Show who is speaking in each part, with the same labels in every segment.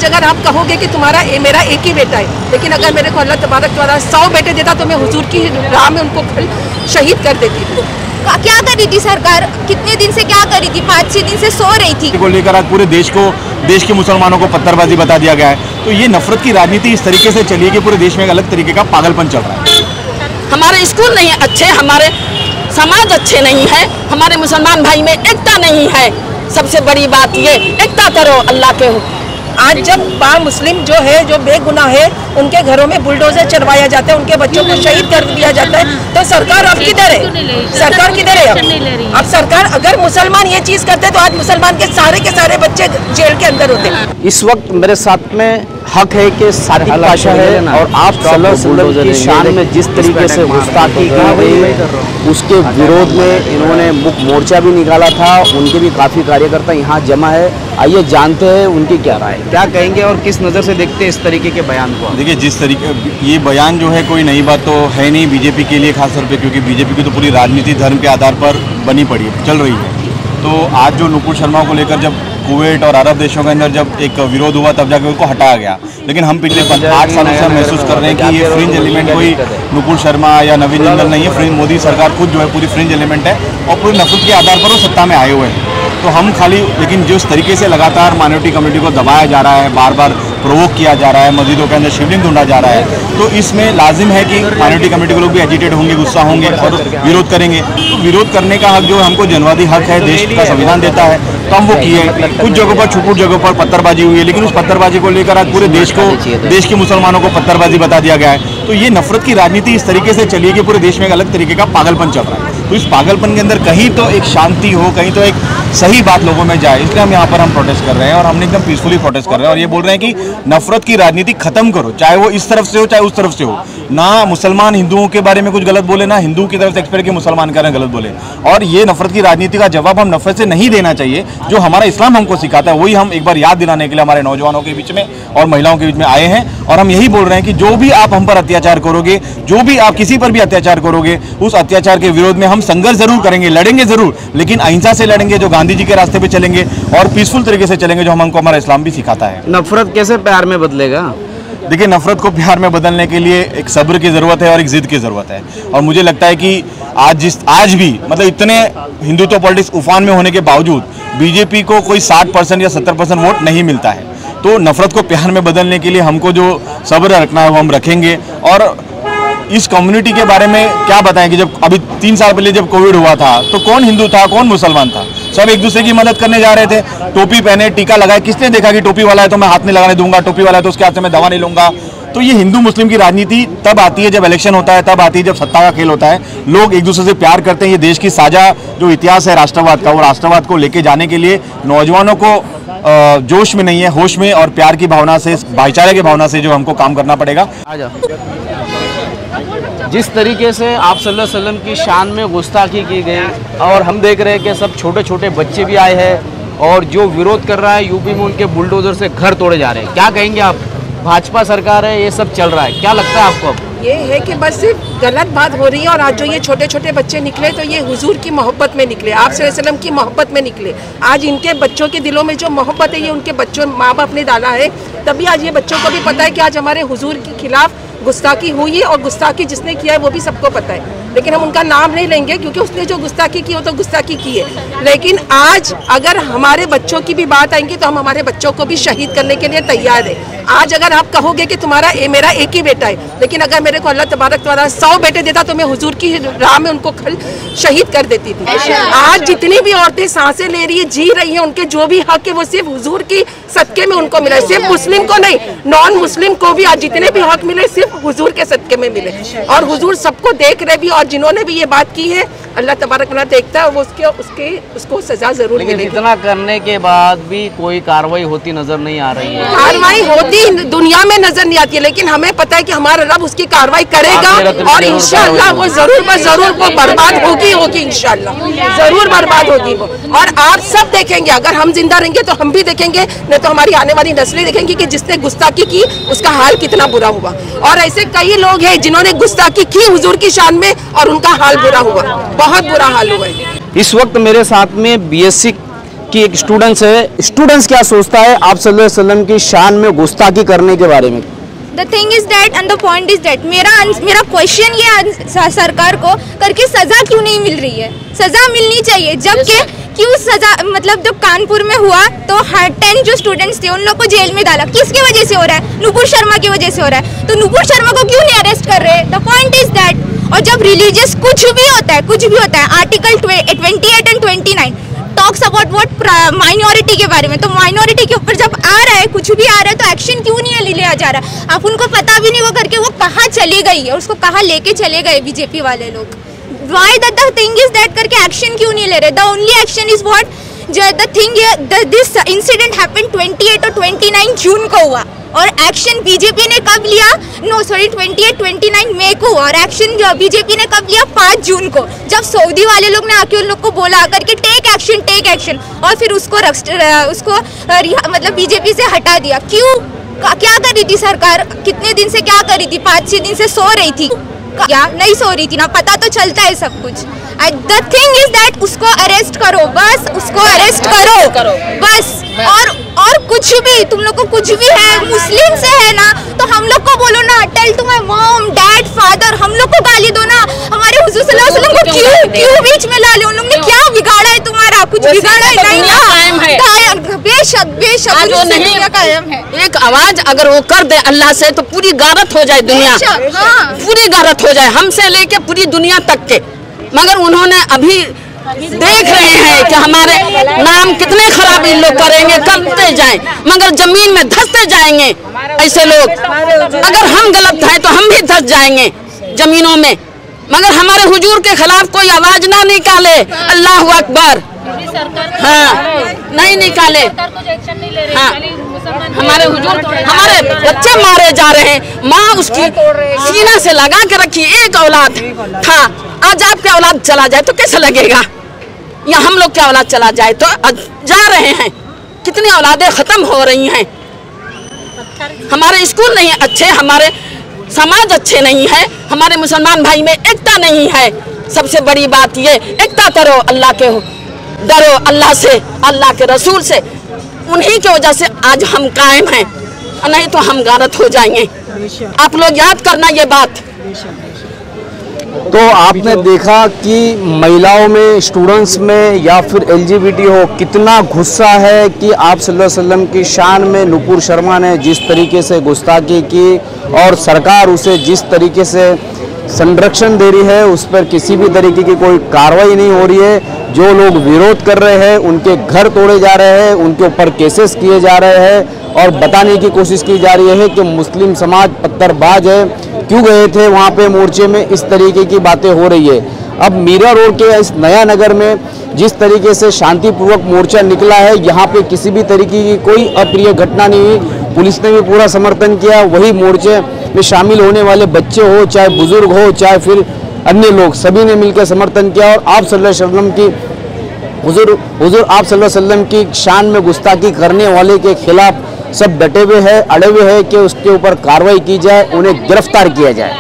Speaker 1: आज अगर आप कहोगे कि मेरा एक ही बेटा है, लेकिन अगर मेरे को अल्लाह तबारक तआला 100 बेटे देता तो मैं हुजूर की राह में उनको शहीद कर देती थी।
Speaker 2: क्या करी थी सरकार? कितने दिन से क्या करी थी? 5-6 दिन से सो रही थी।
Speaker 3: को लेकर आज पूरे देश के मुसलमानों को पत्थरबाजी बता दिया गया है। तो ये नफरत की राजनीति इस तरीके से चली है कि पूरे देश में एक अलग तरीके का पागलपन चल रहा है।
Speaker 4: हमारे स्कूल नहीं अच्छे, हमारे समाज अच्छे नहीं है, हमारे मुसलमान भाई में एकता नहीं है। सबसे बड़ी बात ये, एकता करो अल्लाह के।
Speaker 1: आज जब मुस्लिम जो है, जो बेगुनाह है, उनके घरों में बुलडोजर चलवाया जाता है, उनके बच्चों को शहीद कर दिया जाता है, तो सरकार अब किधर है? सरकार किधर है? अब सरकार अगर मुसलमान ये चीज करते तो आज मुसलमान के सारे बच्चे जेल के अंदर होते।
Speaker 5: इस वक्त मेरे साथ में हक है कि सादिक पाशा है और आप सल्लल्लाहु अलैहि वसल्लम की शान में जिस तरीके से गुस्ताखी की गई उसके विरोध में इन्होंने मुख्य मोर्चा भी निकाला था। उनके भी काफ़ी कार्यकर्ता यहाँ जमा है। आइए जानते हैं उनकी क्या राय, क्या कहेंगे और किस नज़र से देखते हैं इस तरीके के बयान को।
Speaker 3: देखिए, जिस तरीके ये बयान जो है कोई नई बात तो है नहीं बीजेपी के लिए, खासतौर पे क्योंकि बीजेपी की तो पूरी राजनीति धर्म के आधार पर बनी पड़ी है, चल रही है। तो आज जो नुपुर शर्मा को लेकर जब कुवैत और अरब देशों के अंदर जब एक विरोध हुआ तब जाकर उनको हटाया गया, लेकिन हम पिछले 8 सालों से महसूस कर रहे हैं कि ये फ्रिंज एलिमेंट कोई नुपुर शर्मा या नवीन जिंदल नहीं है। फ्रिंज मोदी सरकार खुद जो है पूरी फ्रिंज एलिमेंट है और पूरी नफरत के आधार पर वो सत्ता में आए हुए हैं। तो हम खाली, लेकिन जिस तरीके से लगातार माइनॉरिटी कम्युनिटी को दबाया जा रहा है, बार बार प्रोवोक किया जा रहा है, मस्जिदों के अंदर शिवलिंग ढूंढा जा रहा है, तो इसमें लाजिम है कि माइनॉरिटी कम्युनिटी के लोग भी एजिटेट होंगे, गुस्सा होंगे और विरोध करेंगे। तो विरोध करने का हक जो हमको जनवादी हक है, देश का संविधान देता है, तो हम वो किए। कुछ जगहों पर, छुट जगहों पर पत्थरबाजी हुई है, लेकिन उस पत्थरबाजी को लेकर आज पूरे देश के मुसलमानों को पत्थरबाजी बता दिया गया है। तो ये नफरत की राजनीति इस तरीके से चली है कि पूरे देश में एक अलग तरीके का पागलपन चल रहा है। तो इस पागलपन के अंदर कहीं तो एक शांति हो, कहीं तो एक सही बात लोगों में जाए, इसलिए हम यहाँ पर प्रोटेस्ट कर रहे हैं और हमने एकदम पीसफुली प्रोटेस्ट कर रहे हैं और ये बोल रहे हैं कि नफरत की राजनीति खत्म करो, चाहे वो इस तरफ से हो चाहे उस तरफ से हो। ना मुसलमान हिंदुओं के बारे में कुछ गलत बोले, ना हिंदू की तरफ से एक्सपेक्ट कि मुसलमान के बारे में गलत बोले। और ये नफरत की राजनीति का जवाब हम नफरत से नहीं देना चाहिए, जो हमारा इस्लाम हमको सिखाता है वही हम एक बार याद दिलाने के लिए हमारे नौजवानों के बीच में और महिलाओं के बीच में आए हैं। और हम यही बोल रहे हैं कि जो भी आप हम पर अत्याचार करोगे, जो भी आप किसी पर भी अत्याचार करोगे, उस अत्याचार के विरोध में हम संघर्ष जरूर करेंगे, लड़ेंगे जरूर, लेकिन अहिंसा से लड़ेंगे, जो गांधी जी के रास्ते पे चलेंगे और पीसफुल तरीके से चलेंगे, जो हमको हमारा इस्लाम भी सिखाता है।
Speaker 5: नफरत कैसे प्यार में बदलेगा?
Speaker 3: देखिए, नफरत को प्यार में बदलने के लिए एक सब्र की ज़रूरत है और एक जिद की ज़रूरत है। और मुझे लगता है कि आज भी मतलब इतने हिंदुत्व पॉलिटिक्स उफान में होने के बावजूद बीजेपी को कोई 60% या 70% वोट नहीं मिलता है। तो नफरत को प्यार में बदलने के लिए हमको जो सब्र रखना है वो हम रखेंगे। और इस कम्युनिटी के बारे में क्या बताएं कि जब अभी 3 साल पहले जब कोविड हुआ था तो कौन हिंदू था, कौन मुसलमान था? सब एक दूसरे की मदद करने जा रहे थे। टोपी पहने, टीका लगाए, किसने देखा कि टोपी वाला है तो मैं हाथ नहीं लगाने दूंगा, टोपी वाला है तो उसके हाथ से मैं दवा नहीं लूंगा? तो ये हिंदू मुस्लिम की राजनीति तब आती है जब इलेक्शन होता है, तब आती है जब सत्ता का खेल होता है। लोग एक दूसरे से प्यार करते हैं। ये देश की साझा जो इतिहास है राष्ट्रवाद का, वो राष्ट्रवाद को लेके जाने के लिए नौजवानों को जोश में नहीं है, होश में और प्यार की भावना से, भाईचारे की भावना से जो हमको काम करना पड़ेगा।
Speaker 5: जिस तरीके से आप सल्लल्लाहु अलैहि वसल्लम की शान में गुस्ताखी की गई और हम देख रहे हैं कि सब छोटे छोटे बच्चे भी आए हैं और जो विरोध कर रहा है, यूपी में उनके बुलडोजर से घर तोड़े जा रहे हैं। क्या कहेंगे आप? भाजपा सरकार है, ये सब चल रहा है, क्या लगता है आपको? अब
Speaker 1: ये है कि बस सिर्फ गलत बात हो रही है। और आज जो ये छोटे छोटे बच्चे निकले तो ये हुजूर की मोहब्बत में निकले, आप सल्लल्लाहु अलैहि वसल्लम की मोहब्बत में निकले। आज इनके बच्चों के दिलों में जो मोहब्बत है ये उनके बच्चों माँ बाप ने डाला है, तभी आज ये बच्चों को भी पता है कि आज हमारे हुजूर के खिलाफ गुस्ताखी हुई है। और गुस्ताखी जिसने किया है वो भी सबको पता है, लेकिन हम उनका नाम नहीं लेंगे क्योंकि उसने जो गुस्ताखी की वो तो गुस्ताखी की है। लेकिन आज अगर हमारे बच्चों की भी बात आएंगी तो हम हमारे बच्चों को भी शहीद करने के लिए तैयार है। आज अगर आप कहोगे कि मेरा एक ही बेटा है, लेकिन अगर मेरे को अल्लाह तबारक तआला 100 बेटे देता तो मैं हुजूर की राह में उनको शहीद कर देती थी। आज जितनी भी औरतें सांसें ले रही है, जी रही है, उनके जो भी हक है वो सिर्फ हुजूर की सदके में उनको मिला है। सिर्फ मुस्लिम को नहीं, नॉन मुस्लिम को भी आज जितने भी हक मिले सिर्फ हुजूर के सदके में मिले। और हुजूर सबको देख रहे भी, और जिन्होंने भी ये बात की है अल्लाह तबारक तआला देखता है, वो उसको सजा जरूर मिलेगी।
Speaker 5: लेकिन इतना करने के बाद भी कोई कार्रवाई होती नजर नहीं आ रही है।
Speaker 1: कार्रवाई होती दुनिया में नजर नहीं आती है, लेकिन हमें पता है कि हमारा रब उसकी कार्रवाई करेगा और इंशाअल्लाह वो जरूर वो बर्बाद होगी इंशाअल्लाह जरूर बर्बाद होगी वो। और आप सब देखेंगे, अगर हम जिंदा रहेंगे तो हम भी देखेंगे, नहीं तो हमारी आने वाली नस्लें देखेंगी कि जिसने गुस्ताखी की उसका हाल कितना बुरा हुआ। और ऐसे कई लोग हैं जिन्होंने गुस्ताखी की हुजूर की शान में और उनका हाल बुरा हुआ, बहुत बुरा हाल हुआ है।
Speaker 5: इस वक्त मेरे साथ में बीएससी कि एक स्टूडेंट्स है, स्टूडेंट्स क्या सोचता है आप सल्लल्लाहु अलैहि वसल्लम की शान में गुस्ताखी करने के बारे में?
Speaker 2: The thing is that and the point is that मेरा क्वेश्चन ये है सरकार को करके सजा क्यों नहीं मिल रही है? सजा मिलनी चाहिए, जबकि क्यों सजा मतलब जो कानपुर में हुआ तो 10 जो स्टूडेंट्स थे उन लोग को जेल में डाला, किसकी वजह से हो रहा है? नुपुर शर्मा की वजह से हो रहा है। तो नुपुर शर्मा को क्यों नहीं अरेस्ट कर रहे? The point is that. और जब रिलीजियस कुछ भी होता है, article 28 and 29 talks about what minority के बारे में, तो माइनॉरिटी के ऊपर जब आ रहा है, कुछ भी आ रहा है, तो एक्शन क्यों नहीं लिया जा रहा? आप उनको पता भी नहीं वो करके वो कहाँ चली गई है, उसको कहाँ लेके चले गए बीजेपी वाले लोग? Why that the thing is that करके एक्शन क्यों नहीं ले रहे? The only action is what the thing this incident happened 28 और 29 जून को हुआ, और एक्शन बीजेपी ने कब लिया? 28-29 मई को हुआ, और एक्शन जो बीजेपी ने कब लिया? 5 जून को, जब सऊदी वाले लोग ने आके उन लोग को बोला करके टेक एक्शन, और फिर उसको मतलब बीजेपी से हटा दिया। क्यों? क्या कर रही थी सरकार? कितने दिन से क्या कर रही थी? 5-6 दिन से सो रही थी क्या? नहीं सो रही थी ना, पता तो चलता है सब कुछ। द थिंग इज दैट उसको अरेस्ट करो, बस उसको अरेस्ट करो बस। और कुछ भी तुम लोग को कुछ भी है, मुस्लिम से है ना, तो हम लोग को बोलो ना, tell to my mom dad father, हम लोग को गाली दो ना। हमारे हुजूर सल्लल्लाहु अलैहि वसल्लम को क्यों बीच में ला ले? उन लोग ने क्या बिगाड़ा है तुम्हारा? कुछ बिगाड़ा है नहीं ना। बेशक कायम है।
Speaker 4: एक आवाज अगर वो कर दे अल्लाह से तो पूरी गारत हो जाए दुनिया, पूरी गारत हो जाए, हमसे लेके पूरी दुनिया तक के। मगर उन्होंने अभी देख रहे हैं कि हमारे नाम कितने खराब इन लोग करेंगे, करते जाएं, मगर जमीन में धंसते जाएंगे ऐसे लोग। अगर हम गलत हैं तो हम भी धंस जाएंगे जमीनों में, मगर हमारे हुजूर के खिलाफ कोई आवाज ना निकाले। अल्लाह अकबर। हाँ, नहीं निकाले। हाँ, हमारे हुजूर, हमारे बच्चे मारे जा रहे हैं, माँ उसकी सीना से लगा के रखी, एक औलाद था, आज आपके औलाद चला जाए तो कैसा लगेगा? या हम लोग क्या औलाद चला जाए तो जा रहे हैं, कितनी औलादें खत्म हो रही हैं। हमारे स्कूल नहीं अच्छे, हमारे समाज अच्छे नहीं है, हमारे मुसलमान भाई में एकता नहीं है। सबसे बड़ी बात ये, एकता करो, अल्लाह के डरो, अल्लाह से, अल्लाह के रसूल से। उन्हीं की वजह से आज हम कायम हैं, नहीं तो हम गारत हो जाएंगे। आप लोग याद करना ये बात।
Speaker 5: तो आपने देखा कि महिलाओं में, स्टूडेंट्स में या फिर LGBT हो, कितना गुस्सा है कि आप सल्लल्लाहु अलैहि वसल्लम की शान में नुपुर शर्मा ने जिस तरीके से गुस्ताखी की और सरकार उसे जिस तरीके से संरक्षण दे रही है, उस पर किसी भी तरीके की कोई कार्रवाई नहीं हो रही है। जो लोग विरोध कर रहे हैं उनके घर तोड़े जा रहे हैं, उनके ऊपर केसेस किए जा रहे हैं और बताने की कोशिश की जा रही है कि मुस्लिम समाज पत्थरबाज है, क्यों गए थे वहाँ पे मोर्चे में, इस तरीके की बातें हो रही है। अब मीरा रोड के इस नया नगर में जिस तरीके से शांतिपूर्वक मोर्चा निकला है, यहाँ पे किसी भी तरीके की कोई अप्रिय घटना नहीं हुई, पुलिस ने भी पूरा समर्थन किया। वही मोर्चे में शामिल होने वाले बच्चे हो, चाहे बुजुर्ग हो, चाहे फिर अन्य लोग, सभी ने मिलकर समर्थन किया और आप सल्लल्लाहु अलैहि वसल्लम की हुजूर आप सल्लल्लाहु अलैहि वसल्लम की शान में गुस्ताखी करने वाले के खिलाफ सब डटे हुए हैं, अड़े हुए हैं कि उसके ऊपर कार्रवाई की जाए, उन्हें गिरफ्तार किया जाए।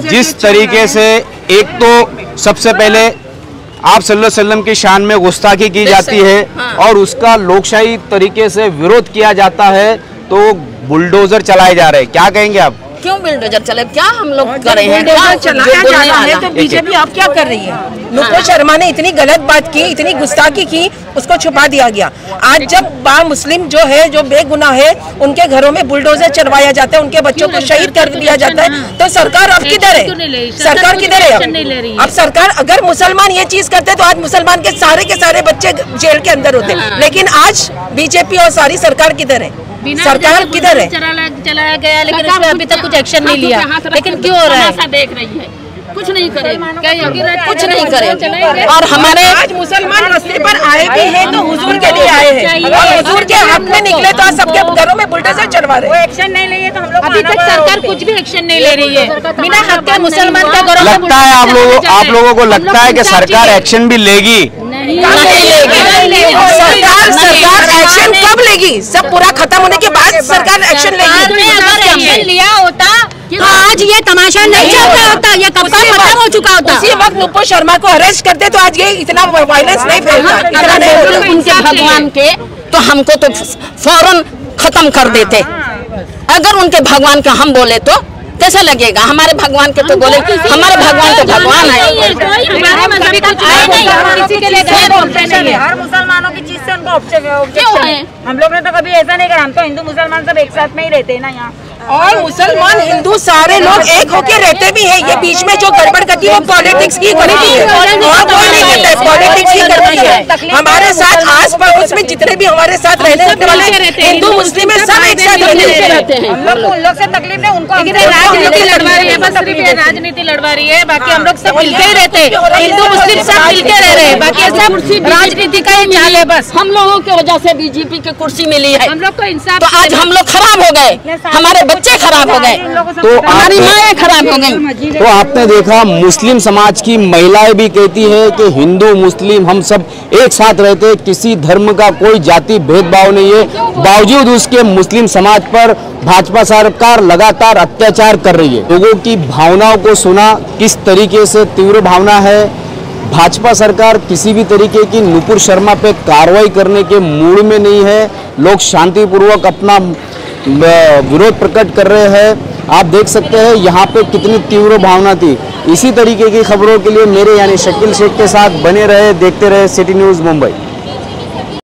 Speaker 5: जिस तरीके से एक तो सबसे पहले आप सल्लल्लाहु अलैहि वसल्लम की शान में गुस्ताखी की जाती है और उसका लोकशाही तरीके से विरोध किया जाता है, तो बुलडोजर चलाए जा रहे हैं। क्या कहेंगे आप?
Speaker 4: क्यों बुलडोजर चले? क्या हम लोग कर रहे हैं?
Speaker 1: चलाया जा रहा है तो बीजेपी आप क्या कर रही है? नुपुर शर्मा ने इतनी गलत बात की, इतनी गुस्ताखी की, उसको छुपा दिया गया। आज जब मुस्लिम जो है, जो बेगुनाह है, उनके घरों में बुलडोजर चलवाया जाता है, उनके बच्चों को शहीद कर दिया जाता है, तो सरकार अब किधर है? सरकार किधर है? अब सरकार, अगर मुसलमान ये चीज करते तो आज मुसलमान के सारे बच्चे जेल के अंदर होते, लेकिन आज बीजेपी और सारी सरकार किधर है? सरकार किधर है?
Speaker 6: चलाया गया, लेकिन उसमें अभी तक कुछ एक्शन नहीं लिया। लेकिन क्यों हो रहा है?
Speaker 4: देख रही है, कुछ नहीं करे, कुछ नहीं करे। और हमारे
Speaker 1: आज मुसलमान रास्ते पर आए भी हैं तो हुजूर के लिए आए हैं, और हुजूर के हक में निकले तो आज सबके घरों में बुलडोजर चलवा रहे हैं।
Speaker 6: एक्शन नहीं लिए तो हम लोग अभी तक सरकार कुछ भी एक्शन नहीं ले रही है। बिना हक के मुसलमान का घरों में
Speaker 5: लगता है आप लोगों को लगता है कि सरकार एक्शन भी लेगी?
Speaker 1: सरकार एक्शन कब लेगी? सब पूरा खत्म होने के बाद सरकार एक्शन लेगी।
Speaker 6: अगर एक्शन लिया होता तो आज आज ये तमाशा नहीं चलता होता, ये कब का खत्म हो चुका होता।
Speaker 1: उसी वक्त नुपुर शर्मा को अरेस्ट करते तो आज ये इतना वायलेंस नहीं फैलता, इतना नहीं होता।
Speaker 4: उनके भगवान के तो हमको तो फौरन खत्म कर देते। अगर उनके भगवान के हम बोले तो कैसा लगेगा? हमारे भगवान के तो बोले, हमारे भगवान तो भगवान है।
Speaker 7: हर मुसलमानों की चीज से उनको ऑब्जेक्शन है। हम लोग ने तो कभी ऐसा नहीं करा, हम तो हिंदू मुसलमान सब एक साथ में ही रहते हैं ना यहाँ।
Speaker 1: और मुसलमान हिंदू सारे लोग एक होके रहते भी हैं। ये बीच में जो गड़बड़ करती है वो पॉलिटिक्स की करती है, और कोई नहीं करता है, पॉलिटिक्स की करती है। हमारे साथ आस पड़ोस में जितने भी हमारे साथ रहने वाले हिंदू मुस्लिम है, सब एक साथ रहते हैं।
Speaker 7: हम लोग को उन लोग से तकलीफ नहीं, उनको
Speaker 6: राजनीति लड़वा रही है, बस सिर्फ राजनीति लड़वा रही है, बाकी हम लोग सब मिलके ही रहते हैं, हिंदू मुस्लिम सब मिलके रह रहे हैं, बाकी सब राजनीति का ही चाल है बस।
Speaker 4: हम लोगों की वजह से बीजेपी की कुर्सी मिली है,
Speaker 6: हम लोग को इंसाफ,
Speaker 4: तो आज हम लोग खराब हो गए, हमारे बच्चे खराब हो गए,
Speaker 5: तो
Speaker 4: हमारी माएँ खराब हो गई।
Speaker 5: तो आपने देखा मुस्लिम समाज की महिलाएं भी कहती है कि हिंदू मुस्लिम हम सब एक साथ रहते हैं, किसी धर्म का कोई जाति भेदभाव नहीं है। बावजूद उसके मुस्लिम समाज पर भाजपा सरकार लगातार अत्याचार कर रही है। लोगों की भावनाओं को सुना, किस तरीके से तीव्र भावना है। भाजपा सरकार किसी भी तरीके की नुपुर शर्मा पे कार्रवाई करने के मूड में नहीं है। लोग शांतिपूर्वक अपना विरोध प्रकट कर रहे हैं। आप देख सकते हैं यहाँ पे कितनी तीव्र भावना थी। इसी तरीके की खबरों के लिए मेरे यानी शकील शेख के साथ बने रहे, देखते रहे सिटी न्यूज़ मुंबई।